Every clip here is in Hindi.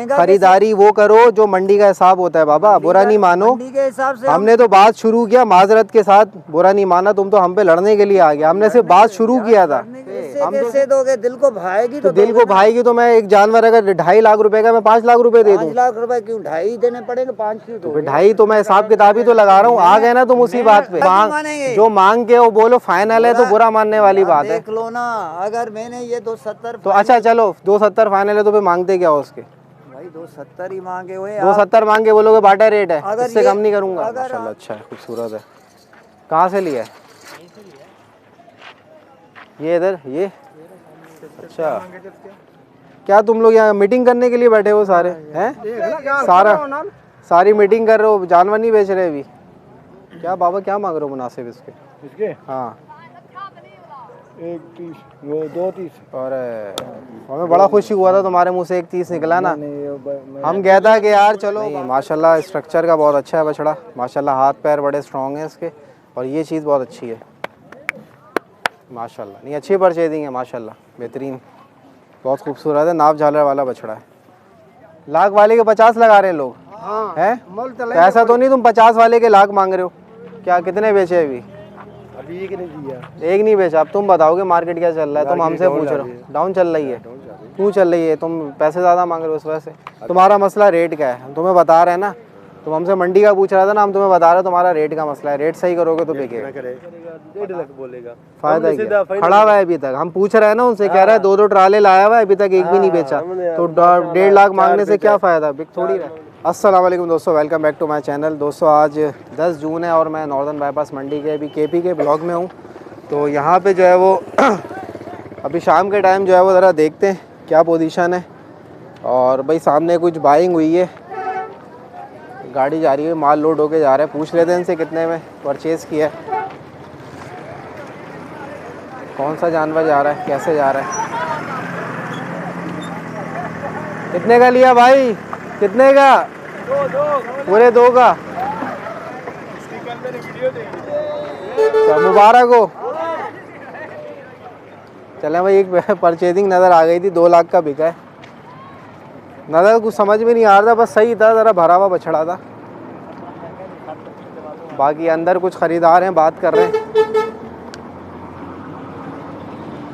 महंगा खरीदारी वो करो जो मंडी का हिसाब होता है बाबा, बुरा नहीं मानो। मंडी के हिसाब से हमने तो बात शुरू किया माजरत के साथ, बुरा नहीं माना, तुम तो हम पे लड़ने के लिए आ गया, हमने सिर्फ बात शुरू किया था। हम कैसे दोगे? दिल को भाएगी तो दिल को भाएगी तो मैं एक जानवर अगर 2.5 लाख रुपए का मैं 5 लाख रुपए दे दूं? 5 लाख रुपए क्यों? 2.5 देने पड़ेंगे, 5 क्यों दोगे? 2.5 तो मैं हिसाब किताब ही तो लगा रहा हूँ। आ गए ना तुम उसी बात पे, जो मांग के वो बोलो फाइनल है तो बुरा मानने वाली बात है। देख लो ना, अगर मैंने ये 270 तो अच्छा चलो 270 फाइनल है तो फिर मांगते क्या हो उसके? भाई 270 ही मांगे हुए। 270 मांग के बोलोगे बाटा रेट है, इससे कम नहीं करूंगा। अगर माशाल्लाह अच्छा है, खूबसूरत है। कहाँ से लिया है ये? इधर ये अच्छा, क्या तुम लोग यहाँ मीटिंग करने के लिए बैठे हो सारे हैं? सारी मीटिंग कर रहे हो, जानवर नहीं बेच रहे अभी क्या बाबा? क्या मांग रहे हो मुनासिब इसके? हाँ 130, वो 230। और हमें बड़ा खुशी हुआ था तुम्हारे मुंह से 130 निकला ना। हम कहता कि यार चलो। माशाल्लाह स्ट्रक्चर का बहुत अच्छा है बछड़ा, माशाल्लाह हाथ पैर बड़े स्ट्रॉन्ग हैं इसके, और ये चीज़ बहुत अच्छी है माशाल्लाह। नहीं अच्छी परचेजिंग है माशाल्लाह, बेहतरीन, बहुत खूबसूरत है, नाप झालर वाला बछड़ा है। लाख वाले के 50 लगा रहे हैं लोग हैं? तो ऐसा तो नहीं तुम 50 वाले के लाख मांग रहे हो? क्या कितने बेचे अभी? अभी एक नहीं दिया, एक नहीं बेचा। अब तुम बताओगे मार्केट क्या चल रहा है, तुम हमसे पूछ रहे हो। डाउन चल रही है, क्यों चल रही है? तुम पैसे ज़्यादा मांग रहे हो उस वजह से। तुम्हारा मसला रेट का है, हम तुम्हें बता रहे हैं ना। तुम हमसे मंडी का पूछ रहा था ना, हम तुम्हें बता रहे हो तुम्हारा रेट का मसला है। रेट सही करोगे तो बिकेगा। 1.5 लाख बोलेगा, फायदा क्या? खड़ा हुआ है अभी तक, हम पूछ रहे हैं ना उनसे, कह रहा है 2-2 ट्राले लाया हुआ है, अभी तक एक भी नहीं बेचा, तो 1.5 लाख मांगने से क्या फ़ायदा? बिक थोड़ी रहा। अस्सलाम वालेकुम दोस्तों, welcome back to my channel. दोस्तों आज 10 जून है और मैं नॉर्दर्न बाईपास मंडी के अभी केपी के ब्लॉक में हूँ। तो यहाँ पे जो है वो अभी शाम के टाइम जो है वो ज़रा देखते हैं क्या पोजीशन है। और भाई सामने कुछ बाइंग हुई है, गाड़ी जा रही है, माल लोड होके जा रहा है। पूछ लेते हैं इनसे कितने में परचेज़ किया है, कौन सा जानवर जा रहा है, कैसे जा रहा है। कितने का लिया भाई? कितने का? पूरे 2 का? तो मुबारक हो। चले भाई, एक परचेजिंग नज़र आ गई थी, 2 लाख का बिका है। नज़र कुछ समझ में नहीं आ रहा था, बस सही था, ज़रा भरा हुआ बछड़ा था। बाकी अंदर कुछ ख़रीदार हैं, बात कर रहे हैं।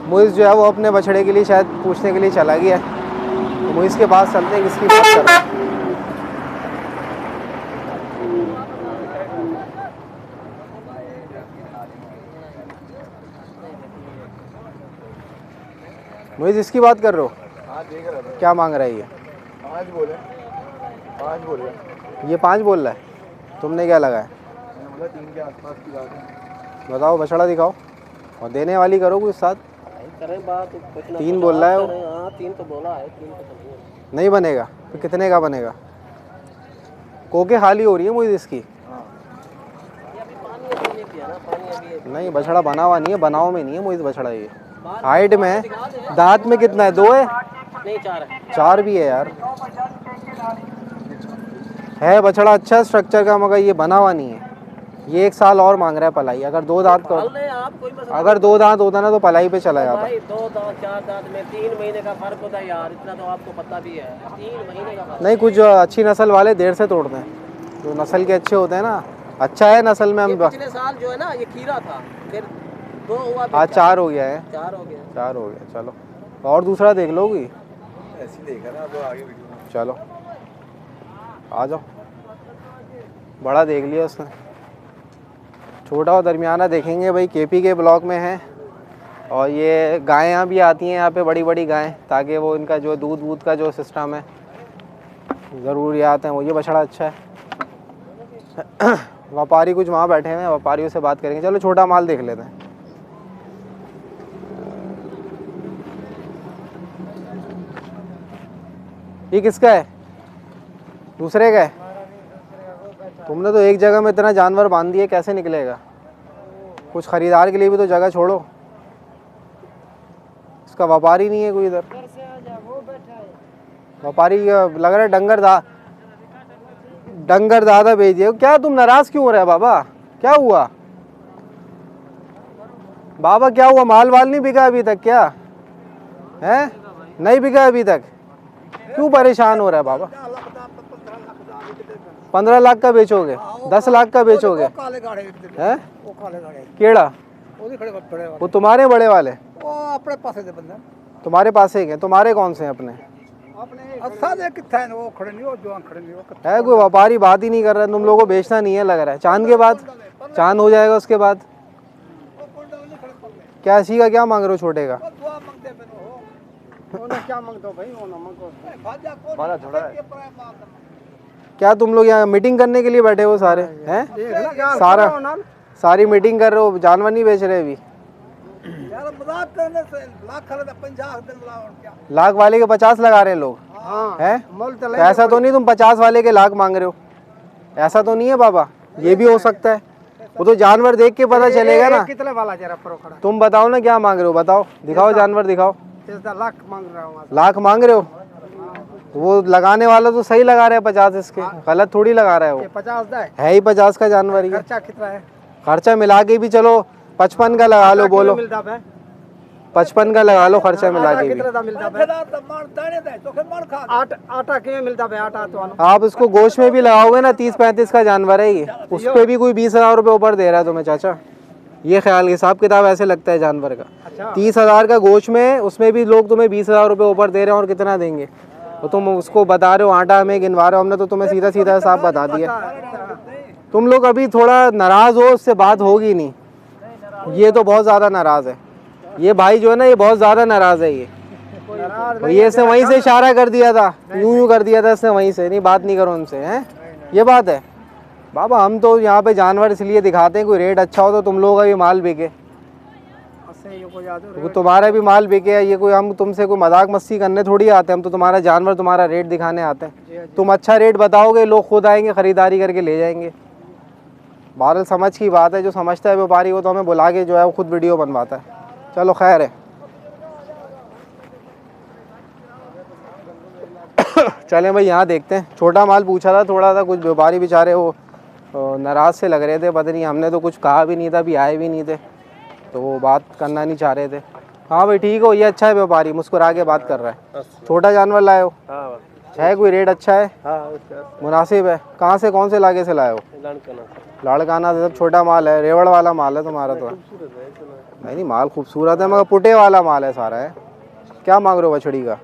मुइज़ जो है वो अपने बछड़े के लिए शायद पूछने के लिए चला गया है, तो मुइज़ के पास चलते हैं, किसकी बात कर रहे हैं। मुइज़ इसकी बात कर रहे हो? हाँ देख रहा था। क्या मांग रहा है ये? 5 बोले, 5 बोल रहा है। ये 5 बोल रहा है, तुमने क्या लगाया? 3 के आसपास की बात है। बताओ, बछड़ा दिखाओ और देने वाली करो कुछ साथ। करें बात, 3 बोल रहा है वो। हाँ 3 तो बोला है, 3 तो नहीं बनेगा तो कितने का बनेगा? कोके खाली हो रही है मुझे इसकी। नहीं बछड़ा बना हुआ नहीं है, बनाव में नहीं है मुझे बछड़ा। ये हाइट में है, दांत में कितना है? 2 है? नहीं 4 है। 4 भी है यार, है बछड़ा अच्छा स्ट्रक्चर का, मगर ये बना हुआ नहीं है। ये 1 साल और मांग रहा है पलाई। अगर 2 दांत का, अगर 2 दांत होता ना तो पलाई पे चला जाता। 2 दांत 4 दांत में 3 महीने का फर्क होता है यार, इतना तो आपको पता भी है। 3 महीने का फर्क। नहीं कुछ अच्छी नस्ल वाले देर से तोड़ते हैं, जो नस्ल के अच्छे होते हैं ना। अच्छा है नस्ल में। हम पिछले साल जो है ना ये खीरा था, फिर 2 हुआ, आज 4 हो गया है। 4 हो गया। 4 हो गया। चलो और दूसरा देख लोगी? ऐसे देखा ना, अब आगे वीडियो। चलो आ जाओ। बड़ा देख लिया उसने, छोटा और दरमियाना देखेंगे भाई। केपी के ब्लॉक में है और ये गायें भी आती हैं यहाँ पे, बड़ी बड़ी गायें, ताकि वो इनका जो दूध वूध का जो सिस्टम है, ज़रूरियात हैं वो। ये बछड़ा अच्छा है। व्यापारी कुछ वहाँ बैठे हैं, व्यापारियों से बात करेंगे। चलो छोटा माल देख लेते हैं। ये किसका है? दूसरे का है? तुमने तो एक जगह में इतना जानवर बांध दिए, कैसे निकलेगा? कुछ खरीदार के लिए भी तो जगह छोड़ो। इसका व्यापारी नहीं है कोई इधर? व्यापारी लग रहा है डंगर दादा भेज दिए। क्या तुम नाराज क्यों हो रहे हो बाबा? क्या हुआ बाबा? क्या हुआ? माल वाल नहीं बिका अभी तक क्या है? नहीं बिका अभी तक? क्यों परेशान हो रहा है बाबा? 15 लाख का बेचोगे? 10 लाख का बेचोगे? हैं? केड़ा? वो तुम्हारे बड़े वाले? अपने पास दे बंदा तुम्हारे पास ही हैं? तुम्हारे कौन से हैं अपने? अच्छा दे किथे है वो खड़े नहीं, वो जो खड़े नहीं वो है कोई व्यापारी बात ही नहीं कर रहा है, तुम लोगों को बेचना नहीं है लग रहा है। चांद के बाद, चांद हो जाएगा उसके बाद क्या? इसी का क्या मांग रहे हो छोटे का? दुआ मांगते हैं वो क्या मांगते हो भाई? वो ना मांगो हमारा थोड़ा है। क्या तुम लोग यहाँ मीटिंग करने के लिए बैठे हो सारे हैं? सारी मीटिंग कर रहे हो, जानवर नहीं बेच रहे अभी? यार मजाक करने से लाख खरीद 50 दिन बुलाओ और क्या? लाख वाले के 50 लगा रहे हैं लोग हैं? तो ऐसा तो नहीं तुम 50 वाले के लाख मांग रहे हो? ऐसा तो नहीं है बाबा, ये भी हो सकता है। वो तो जानवर देख के पता चलेगा ना। कितने वाला जरा प्रो खड़ा? तुम बताओ ना क्या मांग रहे हो, बताओ, दिखाओ जानवर दिखाओ। 10 लाख मांग रहा हूँ। लाख मांग रहे हो? वो लगाने वाला तो सही लगा रहा है 50 इसके, गलत थोड़ी लगा रहा है वो। 50 है ही 50 का जानवर ही। खर्चा कितना है? खर्चा मिला के भी चलो 55 का लगा लो, बोलो 55 का लगा लो खर्चा मिला के भी। आटा क्यों मिलता है? आटा तो आप इसको गोश्त में भी लगाओगे ना, 30-35 का जानवर है ये, उस पे भी कोई 20,000 रुपये ऊपर दे रहा है तुम्हें चाचा। ये ख्याल, हिसाब किताब ऐसे लगता है जानवर का। 30,000 का गोश्त में, उसमें भी लोग तुम्हें 20,000 रुपये ऊपर दे रहे हैं, और कितना देंगे? तो तुम उसको बता रहे हो आटा हमें गिनवा रहे हो, हमने तो तुम्हें सीधा सीधा हिसाब बता दिया। तुम लोग अभी थोड़ा नाराज हो, उससे बात होगी नहीं। ये तो बहुत ज़्यादा नाराज़ है ये भाई जो है ना, ये बहुत ज़्यादा नाराज़ है ये। तो ये इसने वहीं से इशारा कर दिया था, यूं कर दिया था इसने वहीं से, नहीं बात नहीं करो उनसे, हैं? ये बात है बाबा। हम तो यहाँ पे जानवर इसलिए दिखाते हैं कोई रेट अच्छा हो तो तुम लोगों का भी माल बिके, तो तुम्हारा भी माल बिके। ये कोई हम तुमसे कोई मजाक मस्ती करने थोड़ी आते हैं, हम तो तुम्हारा जानवर, तुम्हारा रेट दिखाने आते हैं। तुम अच्छा रेट बताओगे, लोग खुद आएंगे खरीदारी करके ले जाएंगे। बहरहाल समझ की बात है, जो समझता है व्यापारी वो तो हमें बुला के जो है वो खुद वीडियो बनवाता है। चलो खैर है। चलें भाई, यहाँ देखते हैं। छोटा माल पूछा था थोड़ा सा, कुछ व्यापारी बेचारे वो नाराज़ से लग रहे थे, पता नहीं, हमने तो कुछ कहा भी नहीं था, अभी आए भी नहीं थे, तो वो बात करना नहीं चाह रहे थे। हाँ भाई ठीक हो, ये अच्छा है व्यापारी, मुस्कुरा के बात कर रहा है। छोटा जानवर लाए हो? है कोई रेट अच्छा है? मुनासिब है? कहाँ से, कौन से इलाके से लाए हो? लाड़काना से। सब छोटा माल है, रेवड़ वाला माल है तुम्हारा तो? नहीं माल खूबसूरत है, मगर पुटे वाला माल है सारा है। क्या मांग रहे हो बछड़ी का?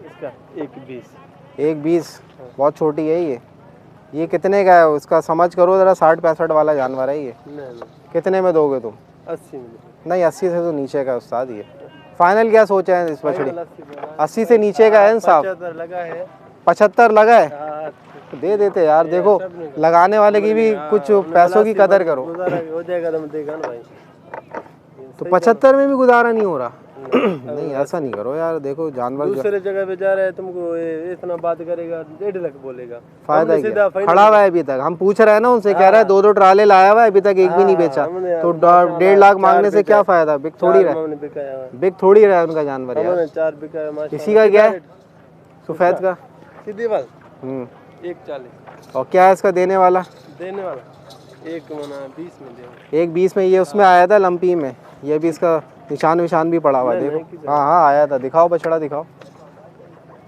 1,20। बहुत छोटी है ये कितने का है? उसका समझ करो ज़रा, 60-65 वाला जानवर है ये। कितने में दोगे तुम? 80 में। नहीं, 80 से तो नीचे का उस्ताद ये। फाइनल क्या सोचा है इस बछड़ी? 80 से नीचे का है इंसाफ? 75 लगा है। 75 लगा है? तो दे देते यार। देखो लगाने वाले की भी कुछ पैसों की कदर करो। हो जाएगा तो देगा ना भाई। तो 75 में भी गुजारा नहीं हो रहा? नहीं ऐसा नहीं करो यार, देखो जानवर दूसरे जगह पे जा रहा है, तुमको इतना बात करेगा, 1.5 लाख बोलेगा, फायदा क्या? खड़ा हुआ है अभी तक, हम पूछ रहे हैं ना उनसे, कह रहा है 2-2 ट्राले लाया हुआ है, अभी तक एक भी नहीं बेचा, तो 1.5 लाख मांगने से क्या फायदा? बिक थोड़ी रहा है उनका जानवर यार। 4 बिका। इसी का क्या है? सफेद का सीधी बात 140। और क्या है इसका देने वाला? 1,20 में दे। 1,20 में ये उसमें आया था लंपी में, ये भी इसका निशान विशान भी पड़ा हुआ है, देखो। हाँ आया था, दिखाओ बछड़ा दिखाओ।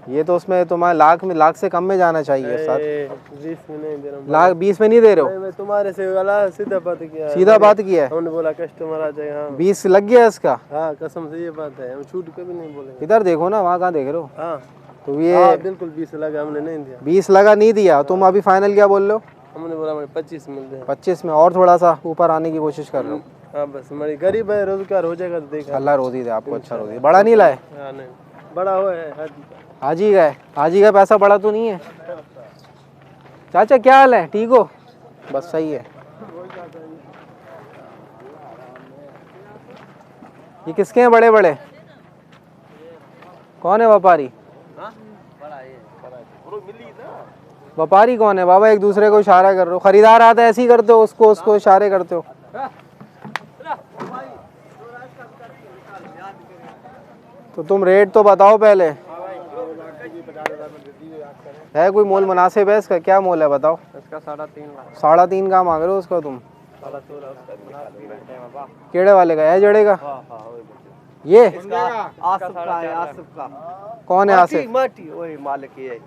ये तो उसमें तुम्हारे लाख से कम में जाना चाहिए। 20 में नहीं दे रहा हूँ। लाख 20 में नहीं दे रहे हो? मैं तुम्हारे से वाला सीधा बात किया है। सीधा बात किया है? हमने बोला कस्टमर आ जाएगा। 20 लग गया इसका? हाँ कसम से ये बात है, हम छूट कभी नहीं बोलेंगे। इधर देखो ना, वहाँ कहाँ देख रहे हो? हाँ तो ये बिल्कुल 20 लगा, हमने नहीं दिया। 20 लगा नहीं दिया? तुम अभी फाइनल क्या बोल रहे हो? हमने बोला 25 मिल जाए। 25 में और थोड़ा सा ऊपर आने की कोशिश कर रहे हो? हाँ बस, हमारी गरीब है, रोजगार हो जाएगा तो देखा। अल्लाह रोजी दे आपको, अच्छा रोजी। बड़ा नहीं लाए? हाँ नहीं, बड़ा हुआ है हाजी का है। हाजी का पैसा बड़ा तो नहीं है? चाचा क्या हाल है, ठीक हो? बस सही है। ये किसके हैं बड़े बड़े? कौन है व्यापारी? व्यापारी कौन है बाबा? एक दूसरे को इशारा कर रहे हो, खरीदार आता है ऐसे ही करते हो, उसको इशारे करते हो। तो तुम रेट तो बताओ पहले। है कोई मोल मुनासिब है इसका? क्या मोल है बताओ? इसका 3.5 लाख। 3.5 का मांग रहे हो उसका तुम? केड़े वाले का है? जड़े का? ये आसिफ का है, आसिफ का। कौन है आसिफ? माटी वही मालिक ही है।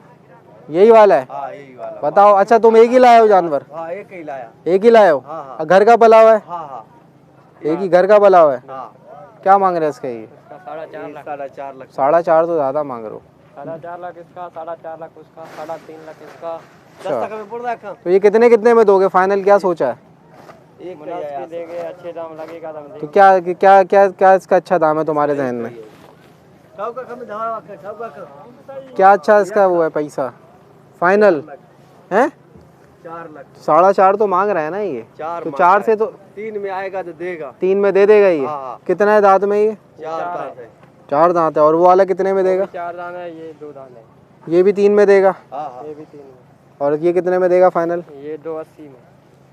यही वाला है? हाँ यही वाला। बताओ। अच्छा तुम एक ही लाए हो जानवर? हाँ एक ही लाया। एक ही लाए हो? हाँ हाँ। घर का पला हुआ है? हाँ हाँ एक ही घर का पला हुआ है? हाँ। क्या मांग रहे हैं इसका? ये 4.5 लाख। 4.5 तो ज्यादा मांग रहे हो। 4.5 लाख इसका, 4.5 लाख उसका, 3.5 लाख इसका। 10 लाख में पड़ रहा है। तो ये कितने कितने में दोगे फाइनल? क्या सोचा है? एक मुनासिब देंगे, अच्छे दाम लगेगा तो हम तो देंगे। क्या क्या क्या क्या इसका अच्छा दाम है तुम्हारे जहन में? क्या अच्छा इसका वो है पैसा फाइनल है? 4 लाख। 4.5 तो मांग रहा है ना ये? 4 तो 4 से तो 3 में आएगा तो देगा। 3 में दे देगा ये? हाँ। कितना है दांत में ये? 4 दांत है। 4 दांत है। और वो वाला कितने में देगा? 4 दाने है, ये 2 दाने है। ये भी 3 में देगा? हाँ हाँ। ये भी 3 में। और ये कितने में देगा फाइनल? ये 2.80 में।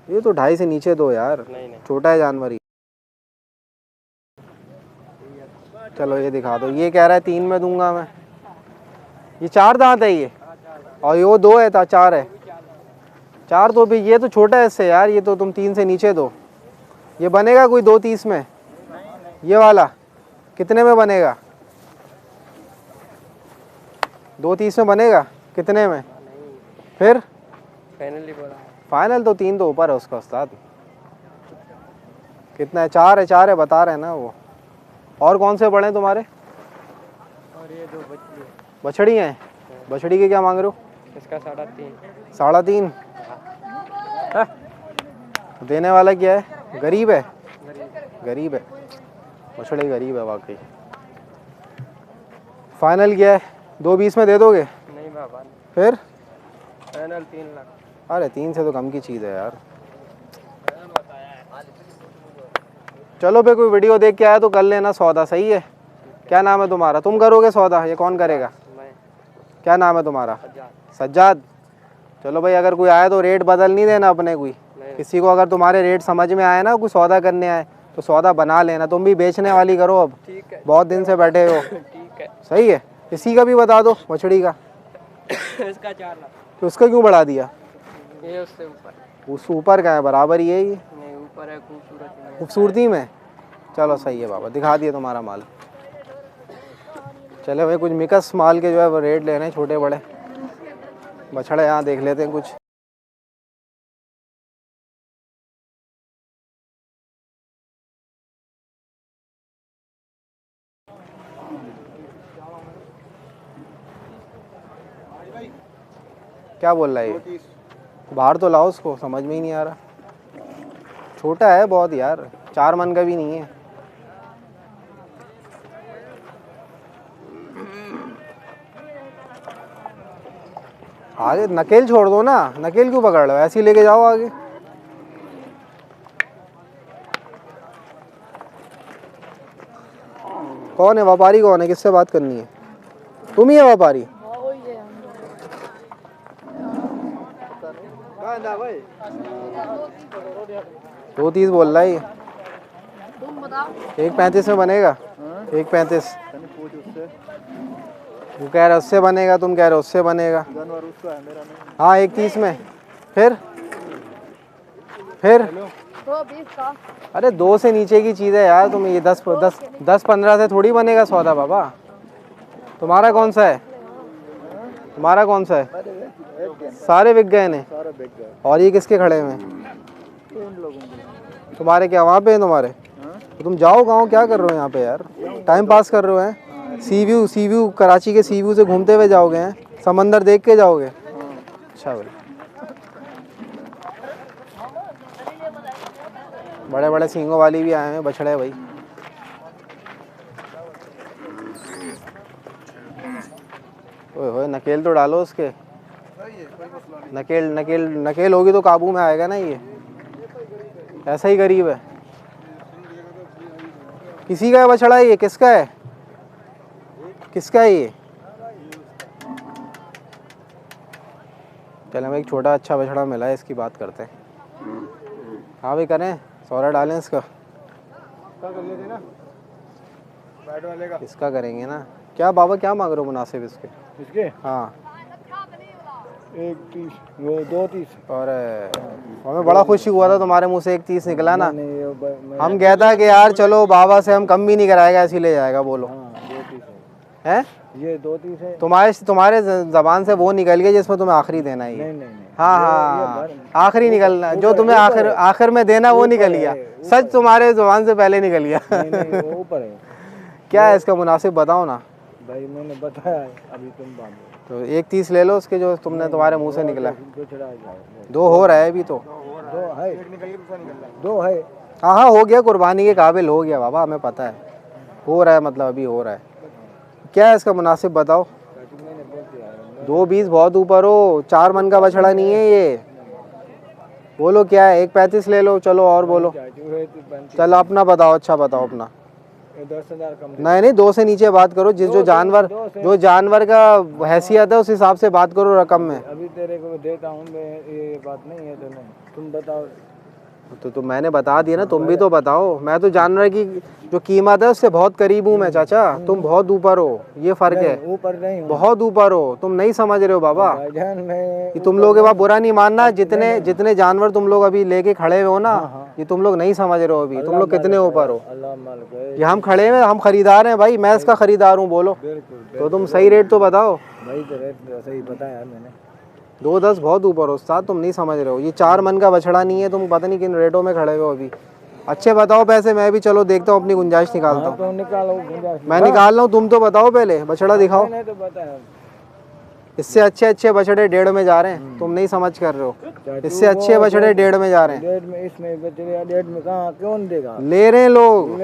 ये तो 2.5 से नीचे दो यार, नहीं छोटा है जानवर ही। चलो ये दिखा दो। ये कह रहा है 3 में दूंगा मैं। ये 4 दांत है ये, और ये 2 है था 4 है। 4 तो भी ये तो छोटा है इससे यार। ये तो तुम 3 से नीचे दो। ये बनेगा कोई 2.30 में? ये वाला कितने में बनेगा? 2.30 में बनेगा? कितने में फिर? फाइनली बोला। फाइनल तो 3 तो ऊपर है उसका उस्ताद। कितना है? 4 है। 4 है बता रहे हैं ना वो। और कौन से बड़े हैं तुम्हारे? और ये 2 बच्चे। बछड़ी हैं? बछड़ी के क्या मांग रहे हो? इसका 3.5। 3.5? देने वाला क्या है? गरीब है? गरीब है। बछड़ी गरीब है वाकई। फाइनल क्या है? 2.20 में दे दोगे? नहीं बाबा, फिर फाइनल 3 लाख। अरे 3 से तो कम की चीज़ है यार। चलो भाई, कोई वीडियो देख के आया तो कर लेना सौदा, सही है? क्या नाम है तुम्हारा? तुम करोगे सौदा, ये कौन करेगा? मैं। क्या नाम है तुम्हारा? सज्जाद। सज्जाद। चलो भाई, अगर कोई आए तो रेट बदल नहीं देना अपने। कोई किसी को अगर तुम्हारे रेट समझ में आए ना, कोई सौदा करने आए तो सौदा बना लेना। तुम भी बेचने वाली करो अब, ठीक है। बहुत दिन से बैठे हो। ठीक है। सही है। इसी का भी बता दो, मछली का। इसका 4 लाख। तो उसका क्यों बढ़ा दिया? ये उससे ऊपर। उस ऊपर का है, बराबर ही है ये नहीं, ऊपर है खूबसूरत में। खूबसूरती में। चलो सही है बाबा, दिखा दिए तुम्हारा माल। चले भाई, कुछ मिक्स माल के जो है वो रेट ले रहे हैं, छोटे बड़े बछड़े। यहाँ देख लेते हैं कुछ। क्या बोल रहा है ये? बाहर तो लाओ उसको, समझ में ही नहीं आ रहा। छोटा है बहुत यार, 4 मन का भी नहीं है। आगे नकेल छोड़ दो ना, नकेल क्यों पकड़ रहे हो? ऐसे ही लेके जाओ आगे। कौन है व्यापारी? कौन है? किससे बात करनी है? तुम ही है व्यापारी? 2.30 बोल रहा है ये। 1.35 में बनेगा? 1.35 वो कह रहा है उससे बनेगा, तुम कह रहे हो उससे बनेगा। हाँ 1.30 में। फिर 2.20 का। अरे 2 से नीचे की चीज़ है यार। तुम ये 10-15 से थोड़ी बनेगा सौदा बाबा। तुम्हारा कौन सा है? तुम्हारा कौन सा है? सारे बिक गए ने। और ये किसके खड़े हुए हैं? तुम्हारे क्या वहाँ पे हैं तुम्हारे? तो तुम जाओ गाँव, क्या कर रहे हो यहाँ पे यार? टाइम पास कर रहे हो हैं? सी व्यू कराची के सी व्यू से घूमते हुए जाओगे हैं? समंदर देख के जाओगे? अच्छा भाई, बड़े बड़े सींगों वाली भी आए हैं बछड़े भाई। ओए होए, नकेल तो डालो उसके। नकेल नकेल नकेल होगी तो काबू में आएगा ना ये। ऐसा ही गरीब है। किसी का है बछड़ा ये? किसका है? किसका है ये? चलो, हमें एक छोटा अच्छा बछड़ा मिला है, इसकी बात करते हैं। हाँ भाई, करें सौरा डालें इसका? इसका करेंगे ना। क्या बाबा, क्या मांग रहे हो मुनासिब इसके? इसके हाँ 1.30 वो 2.30। और हमें बड़ा खुशी हुआ था तुम्हारे मुंह से 1.30 निकला ना। हम कहता कि यार चलो बाबा से हम कम भी नहीं कराएगा, ऐसे ही ले जाएगा। बोलो 2.30 हैं? ये 2-3 है। तुम्हारे जबान से वो निकल गया जिसमें तुम्हें आखिरी देना ही है। नहीं नहीं हाँ हाँ, आखिरी निकलना जो तुम्हें आखिर में देना वो निकल गया। सच तुम्हारे जुबान से पहले निकल गया। नहीं, वो ऊपर है। क्या है इसका मुनासिब बताओ ना। भाई मैंने बताया है, अभी तुम बांधो। तो 1.30 ले लो उसके जो तुमने तुम्हारे मुंह से निकला। दो चढ़ा जाओ। 2 हो रहा है अभी तो। 2 है, 2 है। हाँ हाँ, हो गया, कुर्बानी के काबिल हो गया बाबा, हमें पता है हो रहा है, मतलब अभी हो रहा है। क्या है इसका मुनासिब बताओ। 2.20 बहुत ऊपर हो, 4 मन का बछड़ा नहीं है ये। बोलो क्या है, 1.35 ले लो, चलो और बोलो। चलो अपना बताओ, अच्छा बताओ अपना। 10,000 कम। नहीं 2 से नीचे बात करो। जो जानवर का हैसियत है उस हिसाब से बात करो रकम में। अभी तेरे को देता हूँ मैं, ये बात नहीं है तो नहीं, तुम बताओ। तो मैंने बता दिया ना, तुम भी तो बताओ। मैं तो जानवर की जो कीमत है उससे बहुत करीब हूँ मैं चाचा, तुम बहुत ऊपर हो, ये फर्क है। ऊपर नहीं हूँ। बहुत ऊपर हो, तुम नहीं समझ रहे हो बाबा। भाईजान मैं ये तुम लोग के बात बुरा नहीं मानना, जितने जानवर तुम लोग अभी लेके खड़े हुए हो ना, ये तुम लोग नहीं समझ रहे हो अभी, तुम लोग कितने ऊपर हो। अल्लाह मालिक है। ये हम खड़े हैं, हम खरीदार हैं भाई, मैं इसका खरीदार हूँ। बोलो तो तुम सही रेट तो बताओ। भाई तो रेट सही बताया मैंने। 2.10 बहुत ऊपर हो उस्ताद, तुम नहीं समझ रहे हो। ये 4 मन का बछड़ा नहीं है, तुम पता नहीं किन रेटों में खड़े हो अभी। अच्छे बताओ पैसे, मैं भी चलो देखता हूँ, अपनी गुंजाइश निकालता हूँ। तो निकालो गुंजाइश। मैं निकाल रहा हूँ, तुम तो बताओ पहले, बछड़ा दिखाओ। मैंने तो बताया। इससे अच्छे बछड़े 1.5 में जा रहे हैं, तुम नहीं समझ कर रहे हो। इससे अच्छे बछड़े 1.5 में जा रहे हैं। 1.5 में, इसमें बचड़े 1.5 में कहाँ कौन देगा। ले रहे हैं लोग,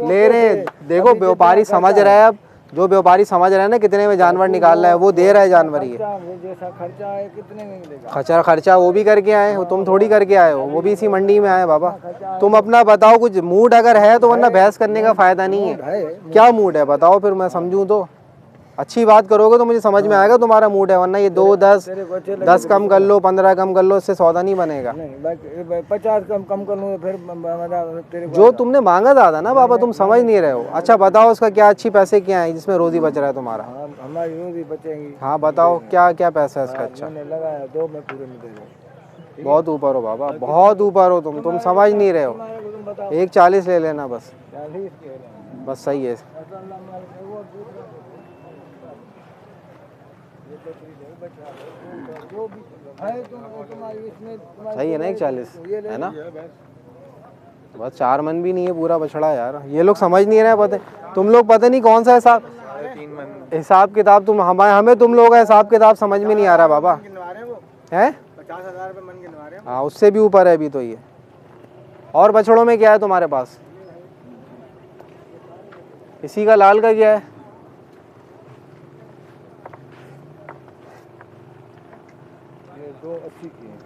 ले रहे हैं। देखो व्यापारी समझ रहा है, अब जो व्यापारी समझ रहा है ना कितने में जानवर निकाल रहा है, वो दे रहा है जानवर। ये जैसा खर्चा है कितने में मिलेगा। खर्चा वो भी करके आए हो, तुम थोड़ी करके आए हो, वो भी इसी मंडी में आए बाबा। तुम अपना बताओ कुछ मूड अगर है तो, वरना बहस करने का फायदा नहीं है। क्या मूड है बताओ, फिर मैं समझूं तो। अच्छी बात करोगे तो मुझे समझ में आएगा तुम्हारा मूड है, वरना ये 2-10 कम कर लो, 15 कम कर लो, इससे सौदा नहीं बनेगा। नहीं 50 कम कर लूँ फिर तेरे को। जो तुमने मांगा ज्यादा ना बाबा, तुम समझ नहीं रहे हो। अच्छा बताओ उसका क्या, अच्छी पैसे क्या है जिसमें रोजी बच रहा है तुम्हारा। हमारी रोजी बचेंगी। हाँ बताओ क्या क्या पैसा है इसका। अच्छा मैंने लगाया 2 में पूरे में दे दो। बहुत ऊपर हो बाबा, बहुत ऊपर हो तुम समझ नहीं रहे हो। 1.40 ले लेना बस, 40 बस सही है। सही है ना 1.40 है ना, बस 4 मन भी नहीं है पूरा बछड़ा यार। ये लोग समझ नहीं रहे, पता तुम लोग पता नहीं कौन सा हिसाब किताब तुम हमें तुम लोग का हिसाब किताब समझ में नहीं आ रहा बाबा। है 50,000 रुपये मन गिनवा रहे हैं। हाँ उससे भी ऊपर है अभी तो ये। और बछड़ों में क्या है तुम्हारे पास, इसी का लाल का क्या है। ये 280 की है।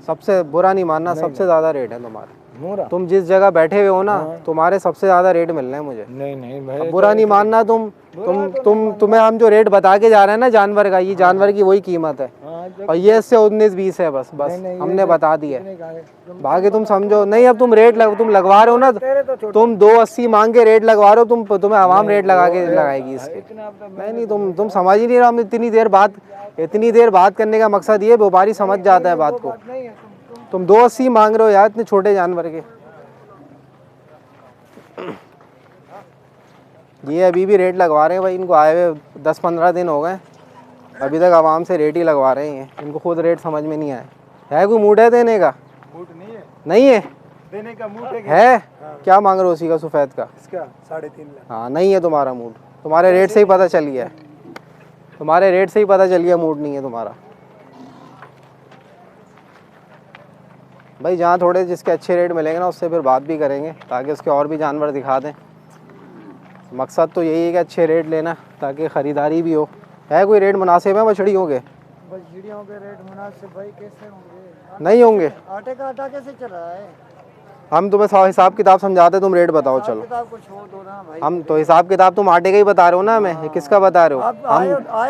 सबसे बुरा नहीं मानना, सबसे ज्यादा रेट है तुम्हारा। मोरा तुम जिस जगह बैठे हुए हो ना, तुम्हारे सबसे ज्यादा रेट मिल रहे हैं मुझे। नहीं भाई, अब बुरा नहीं मानना तुम्हें हम जो रेट बता के जा रहे हैं ना जानवर का, ये जानवर की वही कीमत है। और ये इससे 19-20 है बस हमने बता दिया है। बाकी तुम समझो नहीं, अब तुम तुम लगवा रहे हो ना, तुम 280 मांग के रेट लगवा रहे हो, तुम्हें आवाम रेट लगा के लगाएगी इसके। नहीं तुम समझ ही नहीं रहे। हम इतनी देर बात करने का मकसद ये, व्यापारी समझ जाता है बात को। तुम 280 मांग रहे हो यार इतने छोटे जानवर के। ये अभी भी रेट लगवा रहे हैं भाई, इनको आए हुए 10-15 दिन हो गए, अभी तक आवाम से रेट ही लगवा रहे हैं। इनको खुद रेट समझ में नहीं आया। है कोई मूड है देने का? मूड नहीं है देने का मूड है। क्या मांग रहे हो उसी का, सफेद का? इसका 3.5 लाख। हाँ नहीं है तुम्हारा मूड, तुम्हारे रेट से ही पता चल गया है, तुम्हारे रेट से ही पता चल गया मूड नहीं है तुम्हारा भाई। जहाँ थोड़े जिसके अच्छे रेट मिलेंगे ना उससे फिर बात भी करेंगे, ताकि उसके और भी जानवर दिखा दें। मकसद तो यही है कि अच्छे रेट लेना, ताकि ख़रीदारी भी हो। है कोई रेट मुनासिब है बछड़ियों के? बछड़ियों के रेट मुनासिब भाई कैसे होंगे? नहीं होंगे। आटे का आटा कैसे चल रहा है? हम तुम्हें हिसाब किताब समझाते, तुम रेट बताओ। चलो कुछ हो दो ना भाई। हम तो हिसाब किताब तुम आटे का ही बता रहे हो ना, हमें किसका बता रहे हो?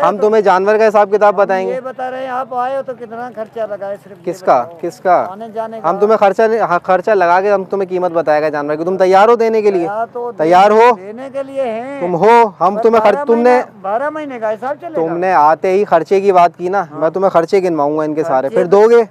हम तुम्हें जानवर का हिसाब किताब बताएंगे। ये बता रहे हैं आप आए हो तो कितना खर्चा लगा है सिर्फ? किसका आने जाने का? हम तुम्हें खर्चा लगा के हम तुम्हें कीमत बताएगा जानवर की। तुम तैयार हो देने के लिए? तो तैयार हो? देने के लिए हैं तुम हो? हम तुम्हें तुमने 12 महीने का हिसाब चलेगा। तुमने आते ही खर्चे की बात की ना, मैं तुम्हें खर्चे गिनवाऊंगा इनके सारे, फिर दोगे?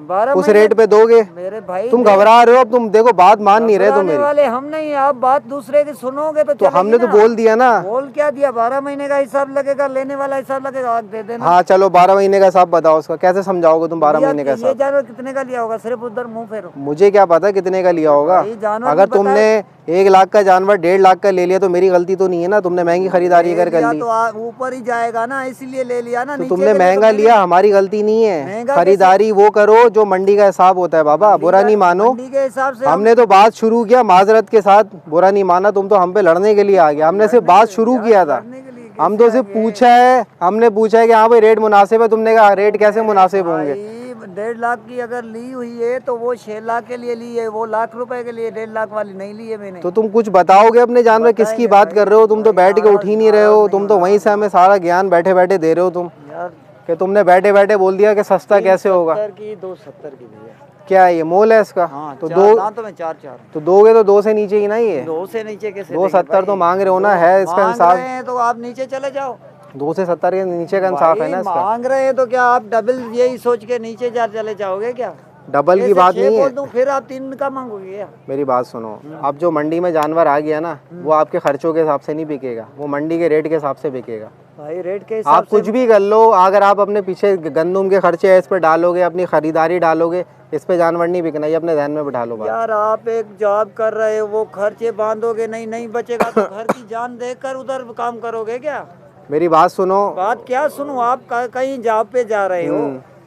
12 उस रेट पे दोगे? मेरे भाई तुम घबरा रहे हो, अब तुम देखो बात मान नहीं रहे तुम घबराने मेरी। वाले हम नहीं, आप बात दूसरे की सुनोगे तो तो हमने तो ना। बोल दिया ना। बोल क्या दिया? 12 महीने का हिसाब लगेगा, लेने वाला हिसाब लगेगा, आप दे देना। हाँ चलो 12 महीने का हिसाब बताओ, उसका कैसे समझाओगे तुम 12 महीने का ये हिसाब? जानवर कितने का लिया होगा? सिर्फ उधर मुंह फेरो। मुझे क्या पता कितने का लिया होगा। भाई जानवर अगर भी तुमने 1 लाख का जानवर 1.5 लाख का ले लिया तो मेरी गलती तो नहीं है ना, तुमने महंगी खरीदारी कर लिया ली। तो ऊपर ही जाएगा ना, इसीलिए ले लिया ना। तो नीचे तुमने के लिए महंगा तो लिया, हमारी गलती नहीं है। महंगा खरीदारी वो करो जो मंडी का हिसाब होता है बाबा, बुरा नहीं मानो। मंडी के हिसाब से हमने तो बात शुरू किया माजरत के साथ, बुरा नहीं माना, तुम तो हम पे लड़ने के लिए आ गए। हमने सिर्फ बात शुरू किया था, करने के लिए हम तो सिर्फ पूछा है, हमने पूछा है कि हाँ भाई रेट मुनासिब है, तुमने कहा रेट कैसे मुनासिब होंगे? भाई 1.5 लाख की अगर ली हुई है तो वो 6 लाख के लिए ली है, वो लाख रुपए के लिए 1.5 लाख वाली नहीं ली है मैंने। तो तुम कुछ बताओगे अपने जानवर, किसकी बात कर रहे हो? तुम तो बैठ के उठ ही नहीं रहे हो, तुम तो वहीं से हमें सारा ज्ञान बैठे बैठे दे रे हो तुम, यार कि तुमने बैठे बैठे बोल दिया कि सस्ता कैसे होगा। 70 की 270 की ली है। क्या है ये मोल है इसका? हाँ, तो चार दो दांतों में 4 तो दोगे तो 2 से नीचे ही ना ये। 2 से नीचे कैसे? 270 तो मांग रहे हो ना, है इसका मांग इंसाफ? रहे हैं तो आप नीचे चले जाओ। 2 से 70 के नीचे का इंसाफ है ना भाई इसका? मांग रहे हैं तो क्या आप डबल यही सोच के नीचे जा चले जाओगे क्या? डबल की ऐसे बात 6 नहीं है। बोल दूं फिर आप 3 का मांगोगे क्या? मेरी बात सुनो, अब जो मंडी में जानवर आ गया ना, वो आपके खर्चों के हिसाब से नहीं बिकेगा, वो मंडी के रेट के हिसाब से बिकेगा। भाई रेट के हिसाब आप कुछ भी कर लो, अगर आप अपने पीछे गंदुम के खर्चे इस पे डालोगे, अपनी खरीदारी डालोगे, इस पे जानवर नहीं बिकना, ये अपने ध्यान में बिठा लो बात। यार आप एक जॉब कर रहे हो, वो खर्चे बांधोगे नहीं बचेगा तो घर की जान देकर उधर काम करोगे क्या? मेरी बात सुनो। बात क्या सुनूं? आप कहीं जॉब पे जा रहे हो,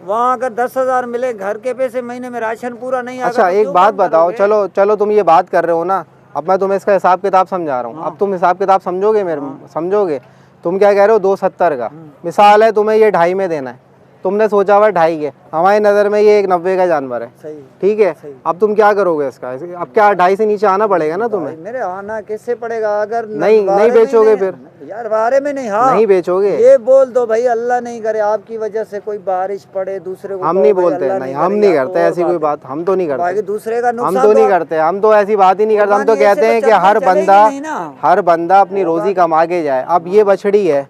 वहाँ अगर 10,000 मिले, घर के पैसे महीने में राशन पूरा नहीं आएगा। अच्छा तो एक क्यों बात काम बताओ, करोगे? चलो तुम ये बात कर रहे हो ना, अब मैं तुम्हें इसका हिसाब किताब समझा रहा हूँ, अब तुम हिसाब किताब समझोगे मेरे, समझोगे? तुम क्या कह रहे हो 270 का, मिसाल है तुम्हें ये 2.5 में देना है, तुमने सोचा हुआ 2.5 के, हमारी नज़र में ये एक 90 का जानवर है, सही ठीक है? अब तुम क्या करोगे इसका? अब क्या 2.5 से नीचे आना पड़ेगा ना तुम्हें? मेरे आना कैसे पड़ेगा? अगर नहीं बारे में बेचोगे नहीं- फिर? यार बारे में नहीं। हाँ नहीं बेचोगे? ये बोल दो भाई, अल्लाह नहीं करे आपकी वजह से कोई बारिश पड़े, दूसरे को हम कहो नहीं भाई बोलते, अल्लाह नहीं करे, हम नहीं यार, करते और ऐसी कोई बात, हम तो नहीं बाकी करते, दूसरे का हम नुकसान तो नहीं आप- करते, हम तो ऐसी बात ही नहीं करते। हम तो कुर्बानी ऐसे कहते हैं कि चलती हर चलेगी बंदा नहीं ना। हर बंदा अपनी रोजी कमा के जाए। अब ये बछड़ी है,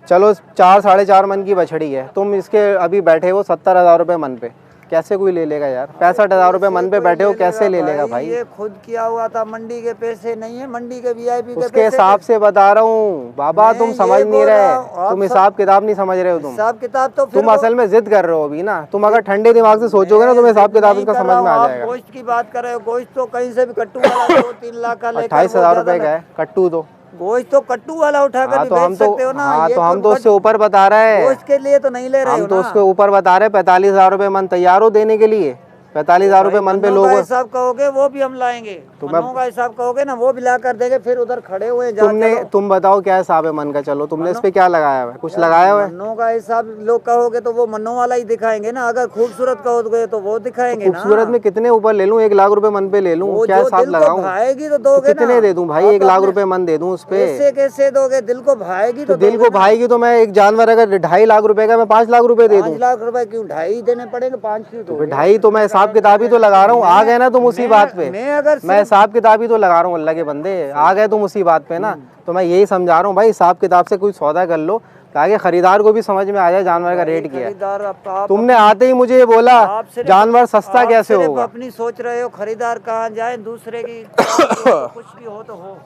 चलो 4-4.5 मन की बछड़ी है, तुम इसके अभी बैठे हो 70,000 रुपये मन पे, कैसे कोई ले लेगा यार? 65,000 रुपये मन पे बैठे हो, कैसे ले लेगा भाई? ये खुद किया हुआ था, मंडी के पैसे नहीं है, मंडी के वीआईपी के उसके पैसे हिसाब से बता रहा हूँ बाबा, मैं तुम ये समझ नहीं बोल रहे, रहा हूँ, आप तुम हिसाब किताब नहीं समझ रहे हो। तुम हिसाब किताब तो फिर तुम असल में जिद कर रहे हो अभी ना, तुम अगर ठंडे दिमाग से सोचोगे ना, तुम्हें हिसाब किताब इसका समझ में आ जाएगा। गोश्त की बात कर रहे हो, गोश्त तो कहीं से भी कट्टू वाला 2-3 लाख का लेकर 28,000 रुपये का है कट्टू तो। गोश्त तो कट्टू वाला उठाकर हाँ भी तो हम बेच तो सकते हो ना। हाँ ये तो हम तो उससे ऊपर बता रहे हैं, गोश्त के लिए तो नहीं ले रहे हो हम तो ना। उसके ऊपर बता रहे हैं। 45,000 रुपये मन तैयार हो देने के लिए? 45,000 रुपये मन पे मन्नों का लोग, हिसाब कहोगे वो भी हम लाएंगे, तो मन्नों का हिसाब कहोगे ना वो भी ला कर देंगे। फिर उधर खड़े हुए हैं, जा तुमने तुम बताओ क्या हिसाब है मन का? चलो तुमने इस पे क्या लगाया हुआ है? कुछ लगाया हुआ है? मन्नों का हिसाब लोग कहोगे तो वो मन्नों वाला ही दिखाएंगे ना। अगर खूबसूरत कहोगे तो वो दिखाएंगे ना। खूबसूरत में कितने ऊपर ले लूं? 1 लाख रुपए मन पे ले लूं? वो क्या जो हिसाब दिल को लगाऊं? भाएगी तो तो दोगे ना। कितने दे दूं भाई? 1 लाख रुपए मन दे दूं उस पे? कैसे कैसे दोगे? दिल को भाएगी तो तो दिल को भाएगी तो मैं एक जानवर अगर 2.5 लाख रुपए का, मैं 5 लाख रुपए दे दूं? 5 लाख रुपए क्यों? 2.5 देने पड़ेंगे, 5 क्यों? तो 2.5 तो मैं हिसाब किताब ही तो लगा रहा हूँ। आ गए ना तुम उसी बात पे? मैं अगर मैं हिसाब किताब ही तो लगा रहा हूँ, अल्लाह के बंदे आ गए तुम उसी बात पे ना। तो मैं यही समझा रहा हूँ भाई, हिसाब किताब से कोई सौदा कर लो ताकि खरीदार को भी समझ में आ जाए जानवर का रेट क्या है। खरीदार आप तुमने आते ही मुझे ये बोला जानवर सस्ता कैसे सिर्फ होगा? अपनी सोच रहे हो, खरीदार कहाँ जाए, दूसरे की कुछ भी हो तो हो।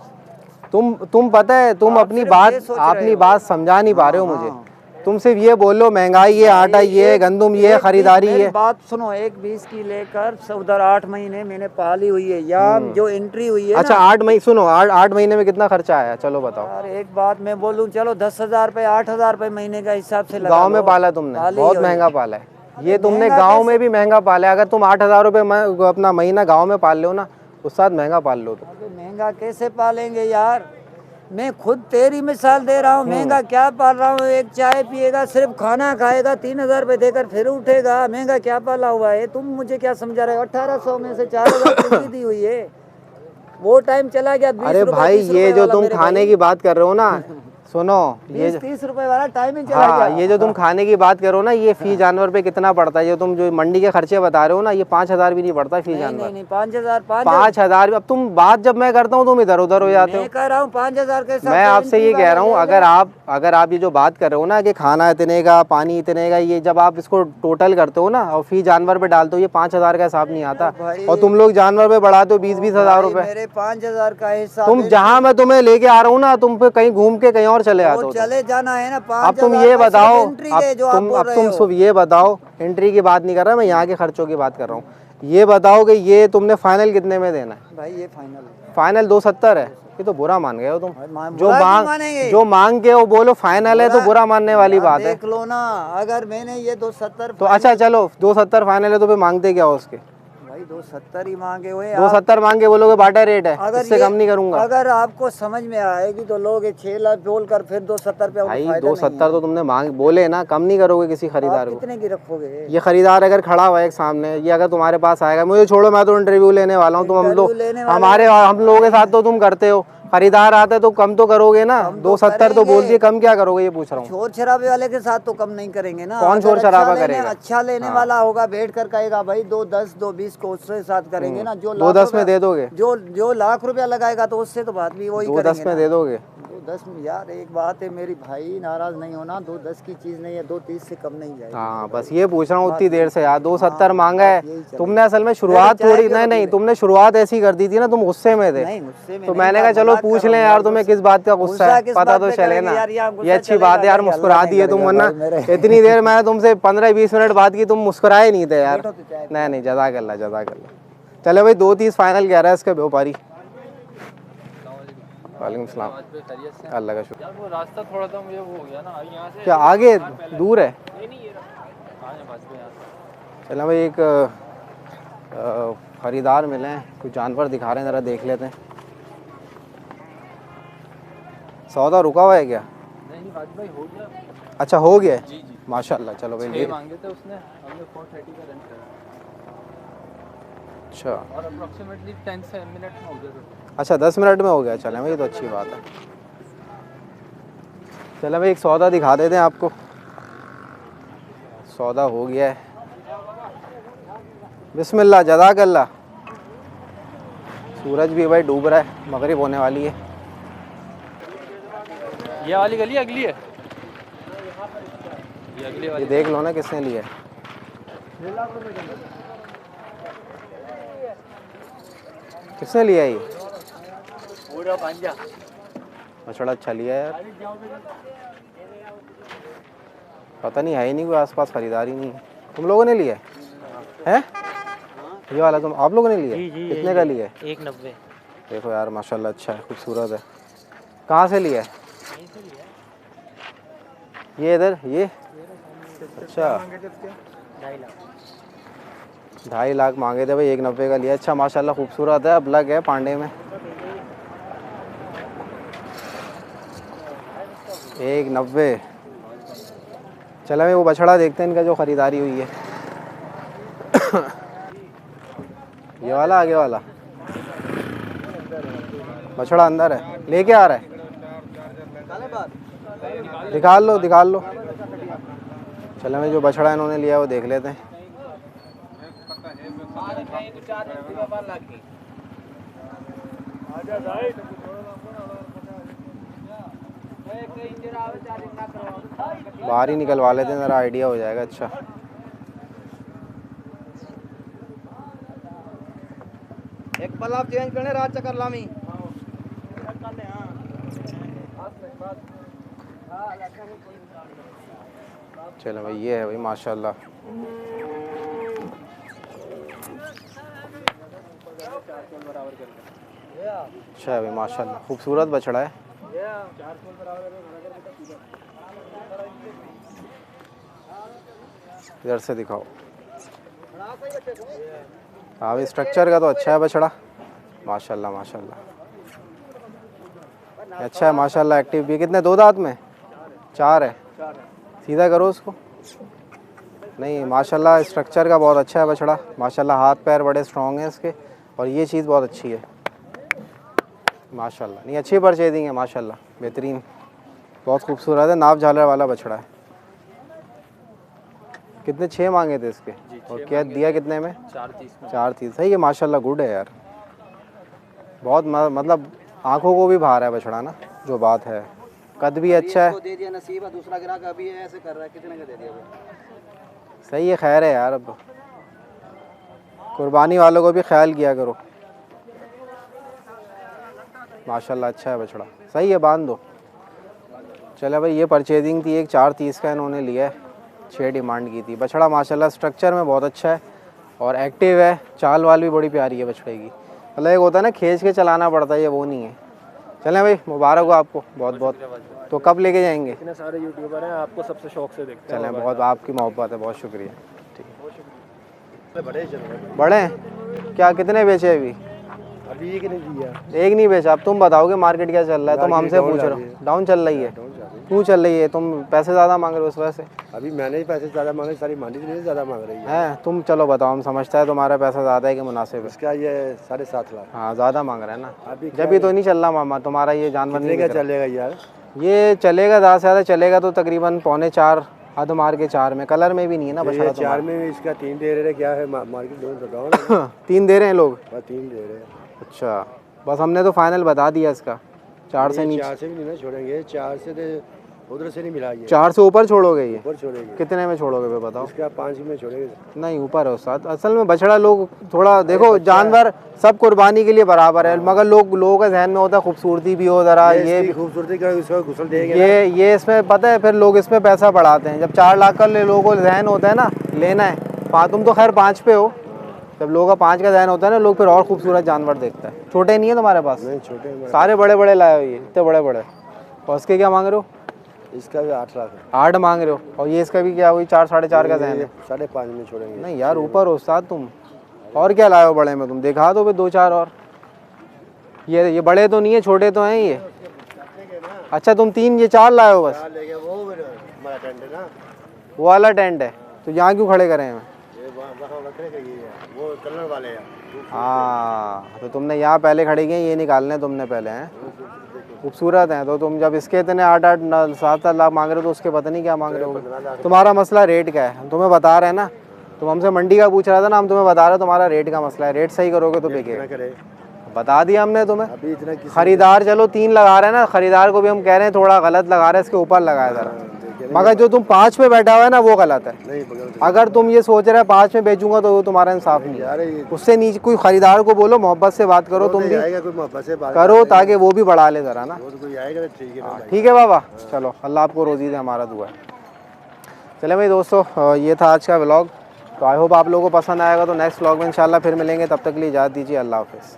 तुम पता है, तुम आप अपनी सिर्फ बात ये सोच रहे अपनी हो। बात समझा नहीं पा रहे हो मुझे। तुम सिर्फ ये बोलो महंगाई ये, आटा ये, गंदुम ये, खरीदारी मेरी ये। बात सुनो, 1-20 की लेकर उधर 8 महीने मैंने पाली हुई है, यहाँ जो एंट्री हुई है अच्छा 8 महीने, सुनो 8 महीने में कितना खर्चा आया? चलो बताओ। यार एक बात मैं बोलूँ, चलो 10,000 रुपये 8,000 रुपये महीने का हिसाब से लगा गांव में लो। पाला तुमने, पाली बहुत हुई। महंगा पाला है ये तुमने। महंगा गांव कैसे? में भी महंगा पाला है। अगर तुम 8,000 रुपये अपना महीना गांव में पाल लो ना, उस साथ महंगा पाल लो तुम। अबे महंगा कैसे पालेंगे यार? मैं खुद तेरी मिसाल दे रहा हूँ। महंगा क्या पाल रहा हूँ? एक चाय पिएगा, सिर्फ खाना खाएगा, 3,000 रुपये देकर फिर उठेगा। महंगा क्या पाला हुआ है? तुम मुझे क्या समझा रहे हो? 1800 में से 4,000 दी हुई है, वो टाइम चला गया। 20 अरे रुपये, भाई 20 ये रुपये जो वाला तुम मेरे खाने भाई। की बात कर रहे हो ना, सुनो ये 20-30 रुपए वाला टाइम ही चला हाँ, गया। ये जो तुम खाने की बात करो ना, ये फी जानवर पे कितना पड़ता है, जो तुम जो मंडी के खर्चे बता रहे हो ना, ये 5,000 भी नहीं पड़ता फी नहीं जानवर। नहीं 5,000 5,000। अब तुम बात जब मैं करता हूँ तुम इधर उधर हो जाते हो। मैं कह रहा हूँ 5,000 के साथ मैं तो आपसे ये एंट्री कह रहा हूँ, वाला अगर आप ये जो बात कर रहे हो ना कि खाना इतने का, पानी इतने का, ये जब आप इसको टोटल करते हो ना और फी जानवर पे डालते हो, ये 5,000 का हिसाब नहीं आता। भाई, और तुम लोग जानवर पे बढ़ाते हो 20-20 हजार रुपए। मेरे 5,000 का हिसाब तुम जहाँ मैं तुम्हें लेके आ रहा हूँ ना, तुम पे कहीं घूम के कहीं और चले आते हो। चले जाना है ना। अब तुम 5,000 ये का बताओ, सिर्फ एंट्री के जो आप बोल रहे हो। तुम ये बताओ, एंट्री की बात नहीं कर रहा मैं, यहाँ के खर्चों की बात कर रहा हूँ। ये बताओ कि ये तुमने फाइनल कितने में देना है? भाई ये फाइनल है। फाइनल 270 है। ये तो बुरा मान गए हो तुम। मानेंगे। जो मांग के वो बोलो फाइनल है तो बुरा मानने वाली बात है। देख लो ना, अगर मैंने ये 270 तो अच्छा चलो 270 फाइनल है, तो फिर मांगते क्या हो उसके? भाई 270 ही मांगे हुए। 270 मांग के बोलोगे बाटा रेट है, इससे कम नहीं करूंगा। अगर आपको समझ में आएगी तो लोग 6 लाख बोल कर फिर 270 पे भाई 270 तो तुमने मांग बोले ना, कम नहीं करोगे किसी खरीदार को। कितने की रखोगे? ये खरीदार अगर खड़ा हुआ है एक सामने, ये अगर तुम्हारे पास आएगा, मुझे छोड़ो मैं तो इंटरव्यू लेने वाला हूँ। तुम हम लोगों के साथ तो तुम करते हो, खरीदार आते है तो कम तो करोगे ना। 270 तो बोल दिए, कम क्या करोगे ये पूछ रहा हूँ। शोर शराबे वाले के साथ तो कम नहीं करेंगे ना। कौन शोर शराबा करेगा? अच्छा लेने वाला होगा, बैठ कर कहेगा भाई 210 220 को उसके साथ करेंगे ना। जो 210 में दे दोगे? जो लाख रुपया लगाएगा तो उससे तो बात भी वही करेंगे। 210 में दे दोगे? 210 में यार एक बात है मेरी भाई, नाराज नहीं होना, 210 की चीज नहीं है, 230 से कम नहीं जाएगी। हाँ बस ये पूछ रहा हूँ उतनी देर से यार। 270 मांगा है तुमने। असल में शुरुआत थोड़ी नहीं, तुमने शुरुआत ऐसी कर दी थी ना, तुम गुस्से में थे। तो मैंने कहा चलो पूछ लें यार, तुम्हें किस बात का गुस्सा है, पता तो चले ना। ये अच्छी बात है यार, मुस्कुरा दिए तुम, वरना इतनी देर मैंने तुमसे 15-20 मिनट बात की, तुम मुस्कुराए नहीं थे यार। नहीं जज़ाकल्लाह जज़ाकल्लाह। चले भाई 230 फाइनल कह रहा है इसका व्यापारी। वालेकुम सलाम। अल्लाह का शुक्र। वो रास्ता थोड़ा सा मुझे वो हो गया ना यहाँ से। क्या आगे दूर है? चलो भाई एक ख़रीदार मिले हैं, कुछ जानवर दिखा रहे हैं, ज़रा देख लेते हैं। सौदा रुका हुआ है क्या? नहीं भाई हो गया। अच्छा हो गया है? जी जी माशाल्लाह। चलो भाई 6 मांगे थे उसने, हमने 430 का रेंट किया। अच्छा और अप्रोक्सीमेटली 10 मिनट में हो गया। अच्छा 10 मिनट में हो गया। चले भाई तो अच्छी बात है। चले भाई एक सौदा दिखा देते हैं आपको। सौदा हो गया है। बिस्मिल्लाह जज़ाकल्लाह। सूरज भी भाई डूब रहा है, मगरिब होने वाली है। ये वाली गली अगली है, ये अगली ये वाली। देख लो ना किसने लिया है। किसने लिया है ये? पूरा पंजा बछड़ा अच्छा लिया है यार। पता नहीं है ही नहीं कोई आसपास, खरीदारी नहीं है। तुम लोगों ने लिया है? ये वाला तुम आप लोगों ने लिया? कितने का लिया है? 190। देखो यार माशाल्लाह अच्छा है, खूबसूरत है। कहाँ से लिया है? ये इधर ये? अच्छा 2.5 लाख मांगे थे भाई, 190 का लिया। अच्छा माशाल्लाह खूबसूरत है, अब लग है पांडे में। 190। चला मैं वो बछड़ा देखते हैं इनका जो ख़रीदारी हुई है। ये वाला आगे वाला बछड़ा अंदर है, लेके आ रहा है। निकाल लो। चलो मैं जो बछड़ा इन्होंने लिया वो देख लेते हैं। बाहर ही निकलवा लेते हैं, ज़रा आइडिया हो जाएगा। अच्छा एक पल आप चेंज करने रात चक्कर लामी। चलो भाई ये है भाई माशाल्लाह। अच्छा है भाई माशाल्लाह, खूबसूरत बछड़ा है। इधर से दिखाओ। हाँ भाई स्ट्रक्चर का तो अच्छा है बछड़ा, माशाल्लाह माशाल्लाह अच्छा है माशाल्लाह। एक्टिव भी। कितने, 2 दांत में? 4 है। सीधा करो उसको। नहीं माशाल्लाह स्ट्रक्चर का बहुत अच्छा है बछड़ा माशाल्लाह। हाथ पैर बड़े स्ट्रॉन्ग हैं इसके, और ये चीज़ बहुत अच्छी है माशाल्लाह। नहीं अच्छी परचेजिंग है माशाल्लाह, बेहतरीन बहुत खूबसूरत है, नाप झालर वाला बछड़ा है। कितने 6 मांगे थे इसके और क्या दिया कितने में? 430 में। 430। सही है माशाल्लाह, गुड है यार। बहुत मतलब आंखों को भी भार है बछड़ा ना, जो बात है। कद भी अच्छा है। दे दिया नसीब है, दूसरा ग्राहक अभी ऐसे कर रहा है, कितने का दे दिया? सही है, खैर है यार। अब कुर्बानी वालों को भी ख्याल किया करो। माशाल्लाह अच्छा है बछड़ा, सही है, बांध दो। चले भाई, ये परचेजिंग थी, एक 430 का इन्होंने लिया है, 6 डिमांड की थी। बछड़ा माशाल्लाह स्ट्रक्चर में बहुत अच्छा है और एक्टिव है, चाल वाल भी बड़ी प्यारी है बछड़े की। मतलब एक होता है ना खींच के चलाना पड़ता है, ये वो नहीं है। चलें भाई, मुबारक हो आपको बहुत बहुत। तो कब लेके जाएंगे? इतने सारे यूट्यूबर हैं, आपको सबसे शौक से देखते चलें, बहुत आपकी मोहब्बत है, बहुत शुक्रिया। ठीक हैं। बड़े चल रहे हैं। बड़े हैं क्या? कितने बेचे अभी? अभी एक नहीं दिया। एक नहीं बेचा। अब तुम बताओगे मार्केट क्या चल रहा है, तुम हमसे पूछ रहे हो। डाउन चल रही है। क्यों चल रही है? तुम पैसे ज़्यादा मांग रहे हो उस वजह से? अभी मैंने ही पैसे ज़्यादा मांगे, सारी मंडी से ज़्यादा मांग रही है। हैं तुम, चलो बताओ, हम समझता है तुम्हारा पैसा ज़्यादा है कि मुनासिब है। इसका ये 7.5 लाख। हाँ ज़्यादा मांग रहे हैं ना। अभी जब भी तो नहीं चल रहा मामा तुम्हारा ये जानवर नहीं का बिक रहा। चलेगा यार? ये चलेगा ज़्यादा से ज़्यादा चलेगा तो तकरीबन 3.25, हद मार के 4 में। कलर में भी नहीं है ना बछड़ा। 4 में इसका 3 दे रहे, क्या है मार्केट लोन बताओ। 3 दे रहे हैं लोग? 3 दे रहे। अच्छा, बस हमने तो फाइनल बता दिया इसका। 4 से नीचे? 4 से भी नहीं ना छोड़ेंगे, 4 से तो उधर से नहीं मिला ये। 4 से ऊपर छोड़ोगे? ये ऊपर छोड़ेंगे। कितने में छोड़ोगे वे बताओ? इसका 5 में छोड़ेंगे। नहीं ऊपर है उस्ताद। असल में बछड़ा लोग थोड़ा देखो, जानवर सब कुर्बानी के लिए बराबर है, मगर लोगों के जहन में होता है खूबसूरती भी हो ज़रा, ये खूबसूरती का इसको घुसल देंगे। ये इसमें पता है, फिर लोग इसमें पैसा बढ़ाते हैं। जब 4 लाख का लोगों को जहन होता है ना लेना है, तुम तो खैर 5 पे हो, जब लोगों का 5 का जहन होता है ना, लोग फिर और खूबसूरत जानवर देखता है। छोटे नहीं है तुम्हारे पास? नहीं छोटे, सारे बड़े बड़े लाए हो, ये इतने बड़े बड़े। और उसके क्या मांग रहे हो? इसका भी 8 लाख है। 8 मांग रहे हो, और ये इसका भी क्या वही 4 साढ़े 4 का जहन है? 5.5 में छोड़ेंगे। नहीं यार, ऊपर हो उस्ताद तुम। और क्या लाए हो बड़े में? तुम दिखा दो भाई 2-4 और। ये बड़े तो नहीं है, छोटे तो हैं ये। अच्छा तुम 3 ये 4 लाए हो बस? वो वाला टेंट है तो यहाँ क्यों खड़े करे हैं? वो कलर वाले हैं। हाँ, तो तुमने यहाँ पहले खड़े किए, ये निकालने तुमने पहले हैं। खूबसूरत हैं। तो तुम जब इसके इतने 8-8 7 लाख मांग रहे हो तो उसके पता नहीं क्या मांग रहे हो। तुम्हारा मसला रेट का है, हम तुम्हें बता रहे हैं ना। तुम हमसे मंडी का पूछ रहा था ना, हम तुम्हें बता रहे हैं तुम्हारा रेट का मसला है। रेट सही करोगे तो बिकेगा। बता दिया हमने तुम्हें। अभी इतना खरीदार चलो 3 लगा रहे हैं ना, खरीदार को भी हम कह रहे हैं थोड़ा गलत लगा रहे हैं, इसके ऊपर लगाया ज़रा। मगर जो तुम 5 पे बैठा हुआ है ना, वो गलत है। अगर तुम ये सोच रहे हो 5 में बेचूंगा तो वो तुम्हारा इंसाफ नहीं है। उससे नीचे कोई खरीदार को बोलो, मोहब्बत से बात करो, तुम भी करो ताकि वो भी बढ़ा ले ज़रा ना। ठीक है बाबा, चलो अल्लाह आपको रोज़ी दे, हमारा दुआ है। चले भाई दोस्तों, ये था आज का व्लॉग। तो आई होप आप लोगों को पसंद आएगा। तो नेक्स्ट व्लॉग में इंशाल्लाह फिर मिलेंगे, तब तक के लिए इजाज़त दीजिए। अल्लाह हाफ़िज़।